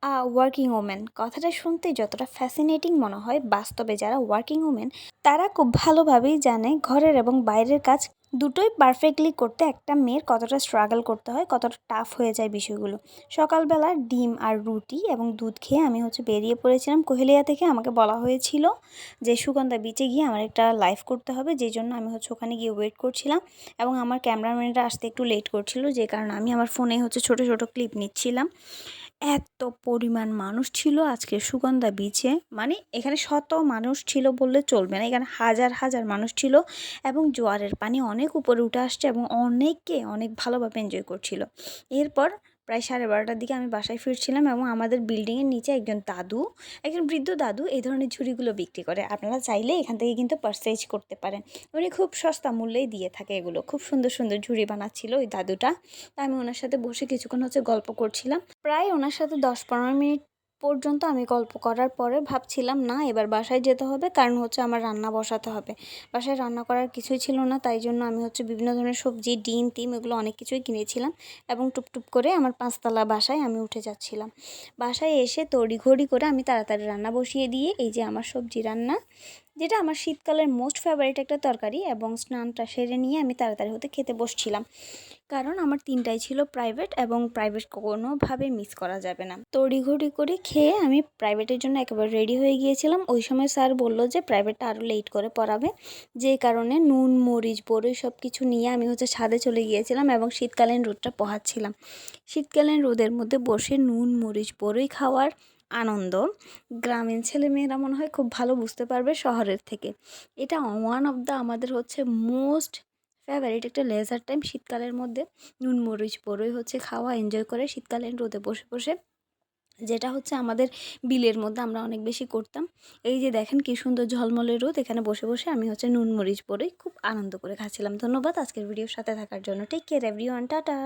Working women কথাটা শুনতেই যতটা ফ্যাসিনেটিং মনে হয়, বাস্তবে যারা ওয়ার্কিং ওমেন তারা খুব ভালোভাবেই জানে ঘরের এবং বাইরের কাজ দুটোই পারফেক্টলি করতে একটা মেয়ের কতটা স্ট্রাগল করতে হয়, কতটা টাফ হয়ে যায় বিষয়গুলো। সকালবেলা ডিম আর রুটি এবং দুধ খেয়ে আমি বেরিয়ে পড়েছিলাম কোহেলিয়া থেকে। আমাকে বলা হয়েছিল যে সুগন্ধা বিচে গিয়ে আমার একটা লাইভ করতে হবে, যেই জন্য আমি ওখানে গিয়ে ওয়েট করছিলাম এবং আমার ক্যামেরাম্যানরা আসতে একটু লেট করছিল, যে কারণে আমি আমার ফোনে ছোট ছোট ক্লিপ নিচ্ছিলাম। এত পরিমাণ মানুষ ছিল আজকে সুগন্ধা বিচে, মানে এখানে শত মানুষ ছিল বললে চলবে না, এখানে হাজার হাজার মানুষ ছিল এবং জোয়ারের পানি অনেক উপরে উঠে আসছে এবং অনেকে অনেক ভালোভাবে এনজয় করছিল। এরপর প্রায় 12:30টার দিকে আমি বাসায় ফিরছিলাম এবং আমাদের বিল্ডিংয়ের নিচে একজন বৃদ্ধ দাদু এই ধরনের ঝুড়িগুলো বিক্রি করে। আপনারা চাইলে এখান থেকে কিন্তু পারচেজ করতে পারেন, উনি খুব সস্তা মূল্যেই দিয়ে থাকে এগুলো। খুব সুন্দর সুন্দর ঝুড়ি বানাচ্ছিল ওই দাদুটা। তা আমি ওনার সাথে বসে কিছুক্ষণ গল্প করছিলাম। প্রায় ওনার সাথে 10-15 মিনিট পর্যন্ত আমি গল্প করার পরে ভাবছিলাম না এবার বাসায় যেতে হবে, কারণ আমার রান্না বসাতে হবে। বাসায় রান্না করার কিছুই ছিল না, তাই জন্য আমি বিভিন্ন ধরনের সবজি, ডিম টিম এগুলো অনেক কিছুই কিনেছিলাম এবং টুপটুপ করে আমার 5তলা বাসায় আমি উঠে যাচ্ছিলাম। বাসায় এসে তড়িঘড়ি করে আমি তাড়াতাড়ি রান্না বসিয়ে দিয়ে এই যে আমার সবজি রান্না, যেটা আমার শীতকালের মোস্ট ফেভারিট একটা তরকারি, এবং স্নানটা সেরে নিয়ে আমি তাড়াতাড়ি খেতে বসছিলাম, কারণ আমার 3টাই ছিল প্রাইভেট এবং প্রাইভেট কোনোভাবে মিস করা যাবে না। তড়িঘড়ি করে খেয়ে আমি প্রাইভেটের জন্য একেবারে রেডি হয়ে গিয়েছিলাম। ওই সময় স্যার বলল যে প্রাইভেটটা আরও লেট করে পড়াবে, যে কারণে নুন মরিচ বড়ই সব কিছু নিয়ে আমি ছাদে চলে গিয়েছিলাম এবং শীতকালীন রোদটা পোহাচ্ছিলাম। শীতকালীন রোদের মধ্যে বসে নুন মরিচ বড়ই খাওয়ার আনন্দ গ্রামীণ ছেলেমেয়েরা মনে হয় খুব ভালো বুঝতে পারবে শহরের থেকে। এটা ওয়ান অফ দ্য আমাদের মোস্ট ফেভারিট একটা লেজার টাইম শীতকালের মধ্যে। নুন মরিচ বড়ই খাওয়া এনজয় করে শীতকালীন রোদে বসে বসে, যেটা আমাদের বিলের মধ্যে আমরা অনেক বেশি করতাম। এই যে দেখেন কি সুন্দর ঝলমলে রোদ, এখানে বসে বসে আমি নুন মরিচ বড়ই খুব আনন্দ করে খাচ্ছিলাম। ধন্যবাদ আজকের ভিডিওর সাথে থাকার জন্য। Take care everyone, tata.